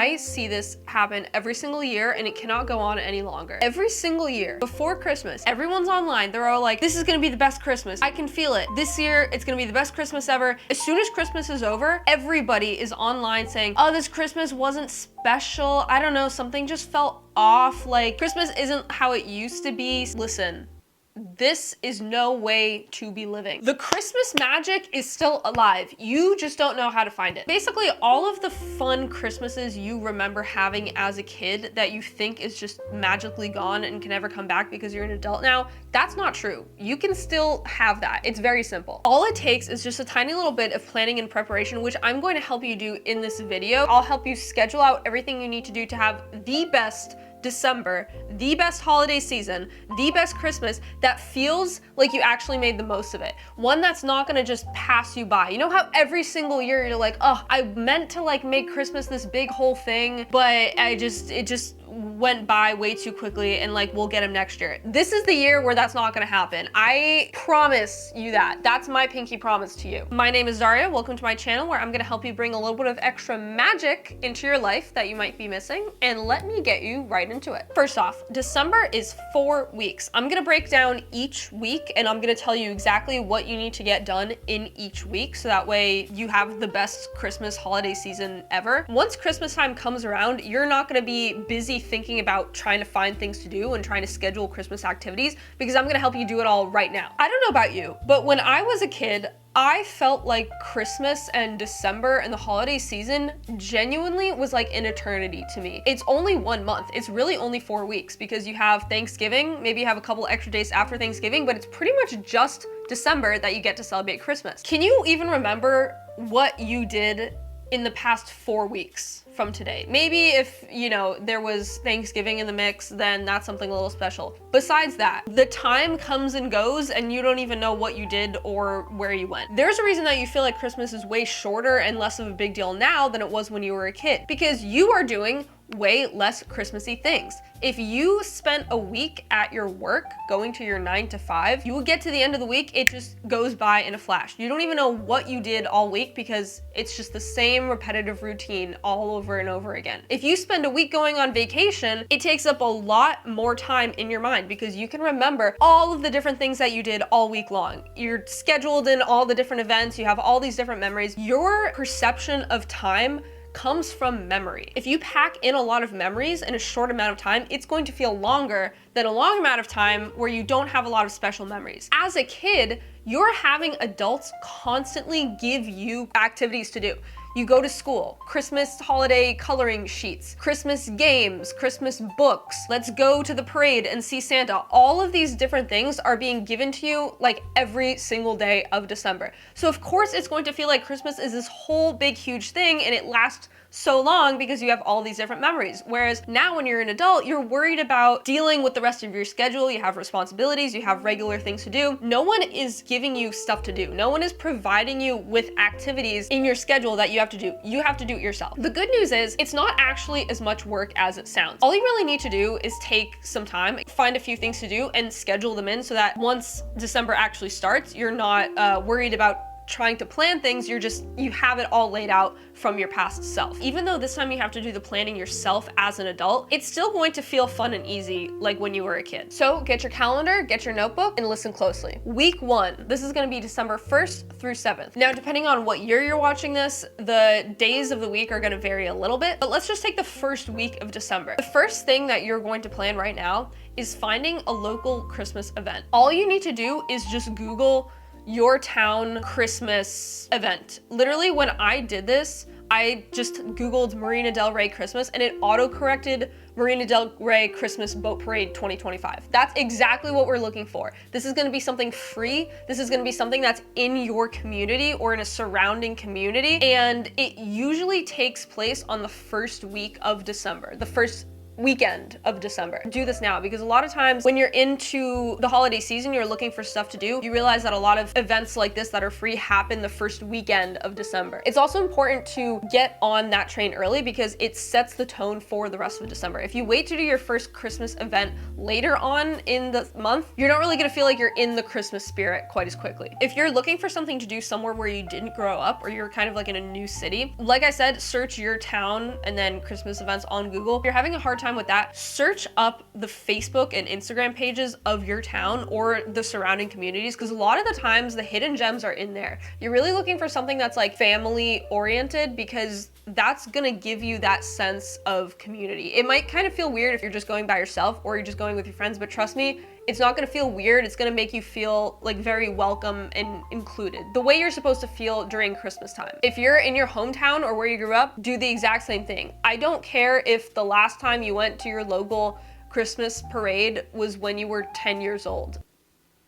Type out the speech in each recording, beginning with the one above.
I see this happen every single year and it cannot go on any longer. Every single year before Christmas, everyone's online. They're all like, this is gonna be the best Christmas. I can feel it. This year, it's gonna be the best Christmas ever. As soon as Christmas is over, everybody is online saying, oh, this Christmas wasn't special. I don't know, something just felt off. Like, Christmas isn't how it used to be. Listen. This is no way to be living. The Christmas magic is still alive. You just don't know how to find it. Basically, all of the fun Christmases you remember having as a kid that you think is just magically gone and can never come back because you're an adult now, that's not true. You can still have that. It's very simple. All it takes is just a tiny little bit of planning and preparation, which I'm going to help you do in this video. I'll help you schedule out everything you need to do to have the best December, the best holiday season, the best Christmas that feels like you actually made the most of it. One that's not gonna just pass you by. You know how every single year you're like, oh, I meant to like make Christmas this big whole thing, but it just went by way too quickly and like we'll get them next year. This is the year where that's not gonna happen. I promise you that. That's my pinky promise to you. My name is Daria. Welcome to my channel where I'm gonna help you bring a little bit of extra magic into your life that you might be missing, and let me get you right into it. First off, December is 4 weeks. I'm gonna break down each week and I'm gonna tell you exactly what you need to get done in each week so that way you have the best Christmas holiday season ever. Once Christmas time comes around, you're not gonna be busy thinking about trying to find things to do and trying to schedule Christmas activities, because I'm gonna help you do it all right now. I don't know about you, but when I was a kid, I felt like Christmas and December and the holiday season genuinely was like an eternity to me. It's only 1 month. It's really only 4 weeks because you have Thanksgiving, maybe you have a couple extra days after Thanksgiving, but it's pretty much just December that you get to celebrate Christmas. Can you even remember what you did in the past 4 weeks from today? Maybe if, you know, there was Thanksgiving in the mix, then that's something a little special. Besides that, the time comes and goes and you don't even know what you did or where you went. There's a reason that you feel like Christmas is way shorter and less of a big deal now than it was when you were a kid, because you are doing way less Christmassy things. If you spent a week at your work going to your 9 to 5, you will get to the end of the week, it just goes by in a flash. You don't even know what you did all week because it's just the same repetitive routine all over and over again. If you spend a week going on vacation, it takes up a lot more time in your mind because you can remember all of the different things that you did all week long. You're scheduled in all the different events, you have all these different memories. Your perception of time comes from memory. If you pack in a lot of memories in a short amount of time, it's going to feel longer than a long amount of time where you don't have a lot of special memories. As a kid, you're having adults constantly give you activities to do. You go to school, Christmas holiday coloring sheets, Christmas games, Christmas books, let's go to the parade and see Santa. All of these different things are being given to you like every single day of December. So of course it's going to feel like Christmas is this whole big huge thing and it lasts so long because you have all these different memories. Whereas now when you're an adult, you're worried about dealing with the rest of your schedule, you have responsibilities, you have regular things to do. No one is giving you stuff to do. No one is providing you with activities in your schedule that you have to do. You have to do it yourself. The good news is it's not actually as much work as it sounds. All you really need to do is take some time, find a few things to do and schedule them in so that once December actually starts, you're not worried about trying to plan things, you have it all laid out from your past self. Even though this time you have to do the planning yourself as an adult, it's still going to feel fun and easy like when you were a kid. So get your calendar, get your notebook, and listen closely. Week 1, this is gonna be December 1st through 7th. Now, depending on what year you're watching this, the days of the week are gonna vary a little bit, but let's just take the first week of December. The first thing that you're going to plan right now is finding a local Christmas event. All you need to do is just Google your town Christmas event. Literally, when I did this, I just Googled Marina Del Rey Christmas and it auto-corrected Marina Del Rey Christmas Boat Parade 2025. That's exactly what we're looking for. This is gonna be something free. This is gonna be something that's in your community or in a surrounding community. And it usually takes place on the first week of December, the first weekend of December. Do this now, because a lot of times when you're into the holiday season, you're looking for stuff to do, you realize that a lot of events like this that are free happen the first weekend of December. It's also important to get on that train early because it sets the tone for the rest of December. If you wait to do your first Christmas event later on in the month, you're not really gonna feel like you're in the Christmas spirit quite as quickly. If you're looking for something to do somewhere where you didn't grow up, or you're kind of like in a new city, like I said, search your town and then Christmas events on Google. If you're having a hard time with that, search up the Facebook and Instagram pages of your town or the surrounding communities, because a lot of the times the hidden gems are in there. You're really looking for something that's like family oriented, because that's gonna give you that sense of community. It might kind of feel weird if you're just going by yourself or you're just going with your friends, but trust me, it's not gonna feel weird. It's gonna make you feel like very welcome and included, the way you're supposed to feel during Christmas time. If you're in your hometown or where you grew up, do the exact same thing. I don't care if the last time you went to your local Christmas parade was when you were 10 years old.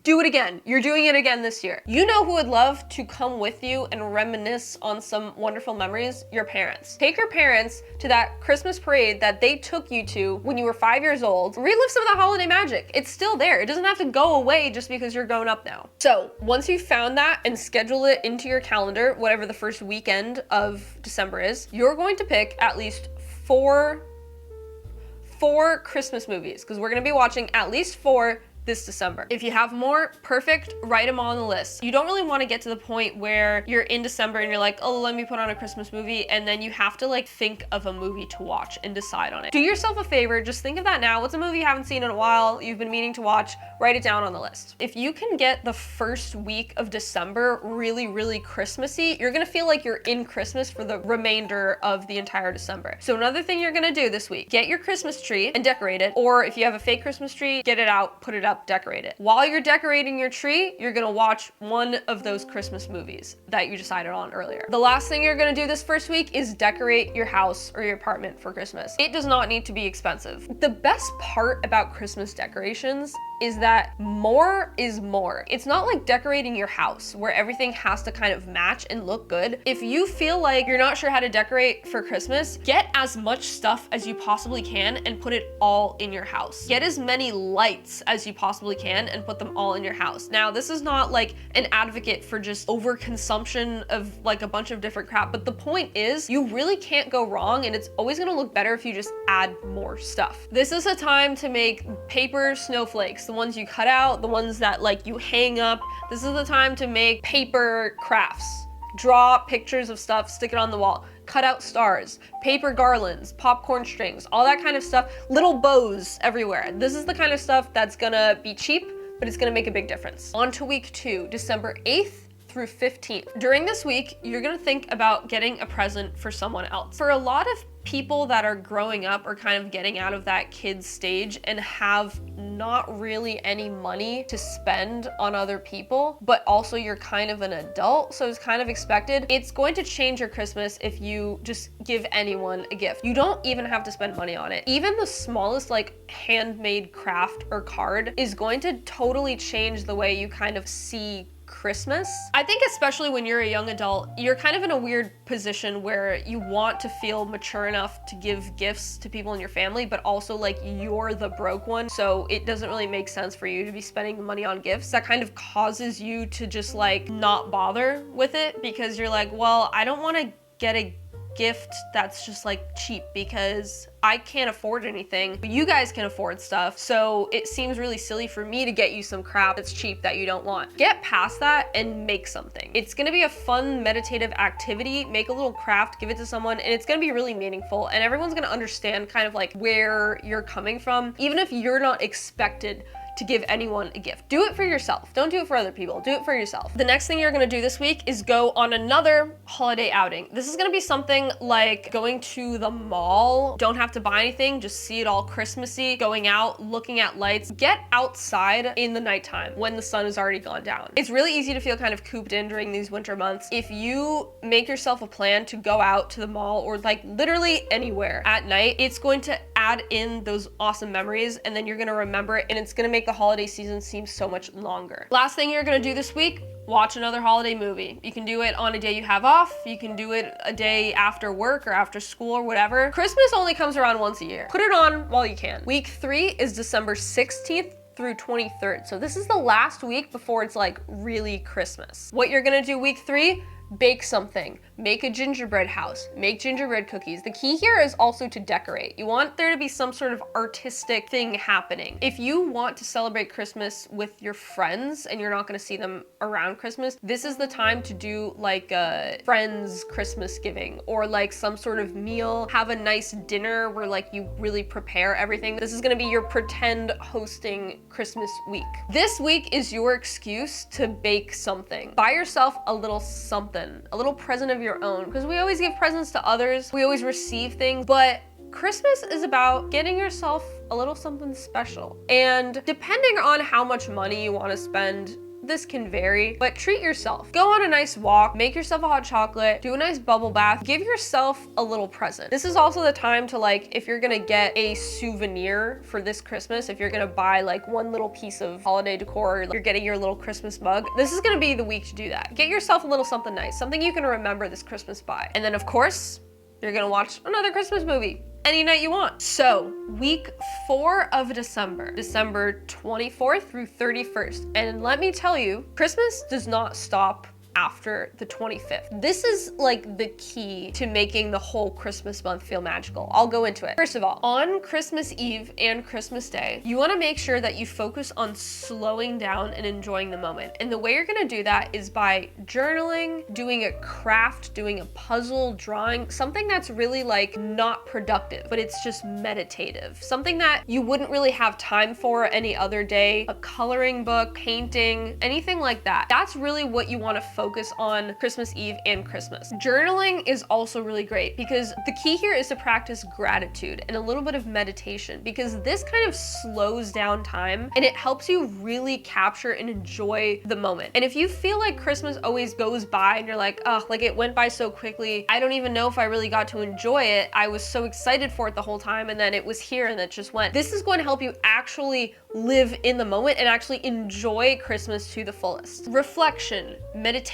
Do it again. You're doing it again this year. You know who would love to come with you and reminisce on some wonderful memories? Your parents. Take your parents to that Christmas parade that they took you to when you were 5 years old. Relive some of the holiday magic. It's still there. It doesn't have to go away just because you're grown up now. So once you've found that and schedule it into your calendar, whatever the first weekend of December is, you're going to pick at least four Christmas movies, because we're gonna be watching at least 4 this December. If you have more, perfect, write them on the list. You don't really want to get to the point where you're in December and you're like, oh, let me put on a Christmas movie, and then you have to like think of a movie to watch and decide on it. Do yourself a favor, just think of that now. What's a movie you haven't seen in a while, you've been meaning to watch? Write it down on the list. If you can get the first week of December really, really Christmassy, you're gonna feel like you're in Christmas for the remainder of the entire December. So another thing you're gonna do this week, get your Christmas tree and decorate it, or if you have a fake Christmas tree, get it out, put it up, decorate it. While you're decorating your tree, you're gonna watch one of those Christmas movies that you decided on earlier. The last thing you're gonna do this first week is decorate your house or your apartment for Christmas. It does not need to be expensive. The best part about Christmas decorations is that more is more. It's not like decorating your house where everything has to kind of match and look good. If you feel like you're not sure how to decorate for Christmas, get as much stuff as you possibly can and put it all in your house. Get as many lights as you possibly can and put them all in your house. Now, this is not like an advocate for just overconsumption of like a bunch of different crap, but the point is you really can't go wrong, and it's always gonna look better if you just add more stuff. This is a time to make paper snowflakes, the ones you cut out, the ones that like you hang up. This is the time to make paper crafts. Draw pictures of stuff, stick it on the wall. Cut out stars, paper garlands, popcorn strings, all that kind of stuff, little bows everywhere. This is the kind of stuff that's gonna be cheap, but it's gonna make a big difference. On to week 2, December 8th through 15th. During this week, you're gonna think about getting a present for someone else. For a lot of people that are growing up or kind of getting out of that kid stage and have not really any money to spend on other people, but also you're kind of an adult, so it's kind of expected. It's going to change your Christmas if you just give anyone a gift. You don't even have to spend money on it. Even the smallest like handmade craft or card is going to totally change the way you kind of see Christmas. I think especially when you're a young adult, you're kind of in a weird position where you want to feel mature enough to give gifts to people in your family, but also like you're the broke one, so it doesn't really make sense for you to be spending money on gifts. That kind of causes you to just like not bother with it, because you're like, well, I don't want to get a gift that's just like cheap because I can't afford anything, but you guys can afford stuff, so it seems really silly for me to get you some crap that's cheap that you don't want. Get past that and make something. It's gonna be a fun meditative activity. Make a little craft, give it to someone, and it's gonna be really meaningful, and everyone's gonna understand kind of like where you're coming from, even if you're not expected to give anyone a gift. Do it for yourself. Don't do it for other people. Do it for yourself. The next thing you're gonna do this week is go on another holiday outing. This is gonna be something like going to the mall. Don't have to buy anything, just see it all Christmassy, going out, looking at lights. Get outside in the nighttime when the sun has already gone down. It's really easy to feel kind of cooped in during these winter months. If you make yourself a plan to go out to the mall or like literally anywhere at night, it's going to add in those awesome memories, and then you're gonna remember it, and it's gonna make the holiday season seem so much longer. Last thing you're gonna do this week, watch another holiday movie. You can do it on a day you have off. You can do it a day after work or after school or whatever. Christmas only comes around once a year. Put it on while you can. Week 3 is December 16th through 23rd. So this is the last week before it's like really Christmas. What you're gonna do week 3, bake something, make a gingerbread house, make gingerbread cookies. The key here is also to decorate. You want there to be some sort of artistic thing happening. If you want to celebrate Christmas with your friends and you're not gonna see them around Christmas, this is the time to do like a friends Christmas giving or like some sort of meal, have a nice dinner where like you really prepare everything. This is gonna be your pretend hosting Christmas week. This week is your excuse to bake something. Buy yourself a little something, a little present of your own, because we always give presents to others, we always receive things, but Christmas is about getting yourself a little something special. And depending on how much money you want to spend, this can vary, but treat yourself. Go on a nice walk, make yourself a hot chocolate, do a nice bubble bath, give yourself a little present. This is also the time to like, if you're gonna get a souvenir for this Christmas, if you're gonna buy like one little piece of holiday decor, or you're getting your little Christmas mug, this is gonna be the week to do that. Get yourself a little something nice, something you can remember this Christmas by. And then of course, you're gonna watch another Christmas movie any night you want. So week 4 of December 24th through 31st. And let me tell you, Christmas does not stop after the 25th. This is like the key to making the whole Christmas month feel magical. I'll go into it. First of all, on Christmas Eve and Christmas Day, you wanna make sure that you focus on slowing down and enjoying the moment. And the way you're gonna do that is by journaling, doing a craft, doing a puzzle, drawing, something that's really like not productive, but it's just meditative. Something that you wouldn't really have time for any other day, a coloring book, painting, anything like that. That's really what you wanna focus on Christmas Eve and Christmas. Journaling is also really great because the key here is to practice gratitude and a little bit of meditation, because this kind of slows down time and it helps you really capture and enjoy the moment. And if you feel like Christmas always goes by and you're like, oh, like it went by so quickly, I don't even know if I really got to enjoy it. I was so excited for it the whole time and then it was here and it just went. This is going to help you actually live in the moment and actually enjoy Christmas to the fullest. Reflection, meditation,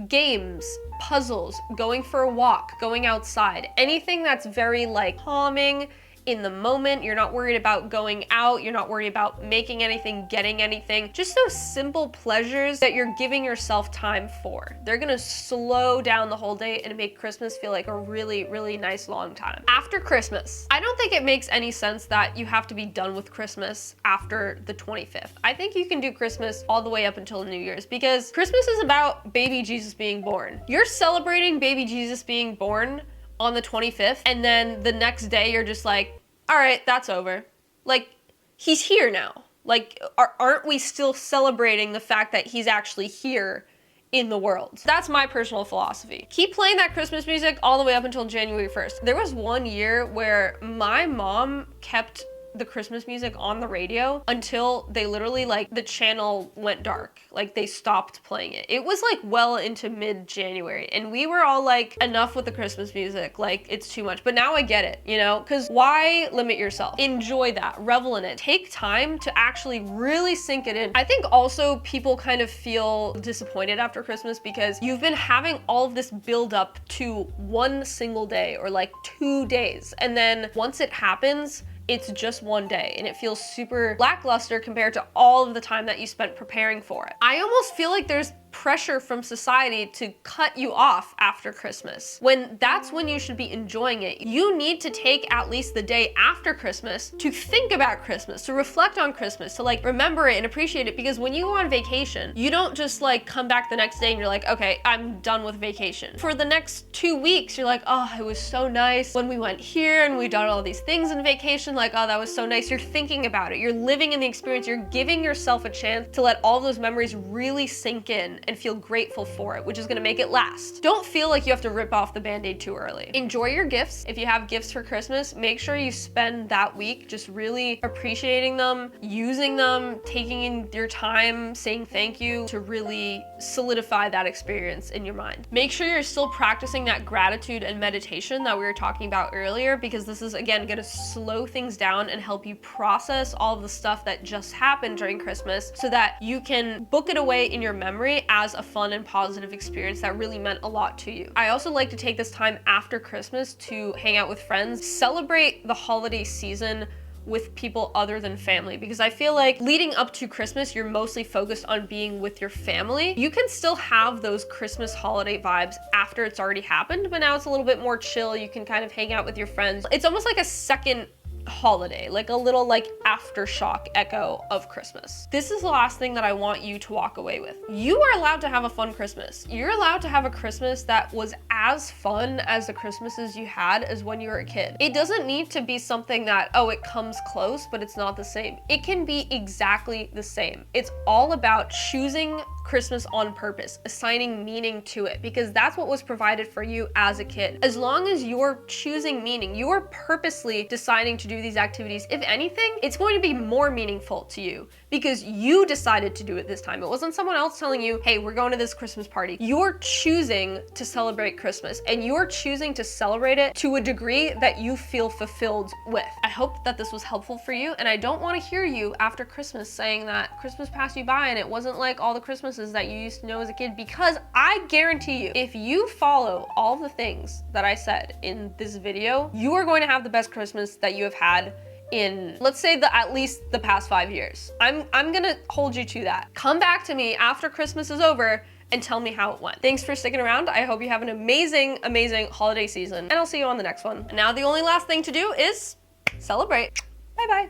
games, puzzles, going for a walk, going outside, anything that's very like calming in the moment. You're not worried about going out, you're not worried about making anything, getting anything. Just those simple pleasures that you're giving yourself time for. They're gonna slow down the whole day and make Christmas feel like a really, really nice long time. After Christmas, I don't think it makes any sense that you have to be done with Christmas after the 25th. I think you can do Christmas all the way up until New Year's, because Christmas is about baby Jesus being born. You're celebrating baby Jesus being born on the 25th, and then the next day you're just like, all right, that's over. Like, he's here now. Like, aren't we still celebrating the fact that he's actually here in the world? That's my personal philosophy. Keep playing that Christmas music all the way up until January 1st. There was one year where my mom kept the Christmas music on the radio until they literally like the channel went dark. Like they stopped playing it. It was like well into mid-January and we were all like, enough with the Christmas music, like it's too much. But now I get it, you know, because why limit yourself? Enjoy that, revel in it. Take time to actually really sink it in. I think also people kind of feel disappointed after Christmas because you've been having all of this build up to one single day or like 2 days. And then once it happens, it's just one day and it feels super lackluster compared to all of the time that you spent preparing for it. I almost feel like there's pressure from society to cut you off after Christmas, when that's when you should be enjoying it. You need to take at least the day after Christmas to think about Christmas, to reflect on Christmas, to like remember it and appreciate it, because when you go on vacation, you don't just like come back the next day and you're like, okay, I'm done with vacation. For the next 2 weeks, you're like, oh, it was so nice when we went here and we done all these things in vacation, like, oh, that was so nice. You're thinking about it, you're living in the experience, you're giving yourself a chance to let all those memories really sink in and feel grateful for it, which is gonna make it last. Don't feel like you have to rip off the band-aid too early. Enjoy your gifts. If you have gifts for Christmas, make sure you spend that week just really appreciating them, using them, taking in your time, saying thank you, to really solidify that experience in your mind. Make sure you're still practicing that gratitude and meditation that we were talking about earlier, because this is, again, gonna slow things down and help you process all of the stuff that just happened during Christmas so that you can book it away in your memory as a fun and positive experience that really meant a lot to you. I also like to take this time after Christmas to hang out with friends, celebrate the holiday season with people other than family, because I feel like leading up to Christmas, you're mostly focused on being with your family. You can still have those Christmas holiday vibes after it's already happened, but now it's a little bit more chill. You can kind of hang out with your friends. It's almost like a second holiday, like a little like aftershock echo of Christmas. This is the last thing that I want you to walk away with. You are allowed to have a fun Christmas. You're allowed to have a Christmas that was as fun as the Christmases you had as when you were a kid. It doesn't need to be something that, oh, it comes close, but it's not the same. It can be exactly the same. It's all about choosing Christmas on purpose, assigning meaning to it, because that's what was provided for you as a kid. As long as you're choosing meaning, you're purposely deciding to do these activities, if anything, it's going to be more meaningful to you because you decided to do it this time. It wasn't someone else telling you, hey, we're going to this Christmas party. You're choosing to celebrate Christmas, and you're choosing to celebrate it to a degree that you feel fulfilled with. I hope that this was helpful for you, and I don't want to hear you after Christmas saying that Christmas passed you by and it wasn't like all the Christmases that you used to know as a kid, because I guarantee you, if you follow all the things that I said in this video, you are going to have the best Christmas that you have had in, let's say, at least the past 5 years. I'm gonna hold you to that. Come back to me after Christmas is over and tell me how it went. Thanks for sticking around. I hope you have an amazing, amazing holiday season, and I'll see you on the next one. And now the only last thing to do is celebrate. Bye-bye.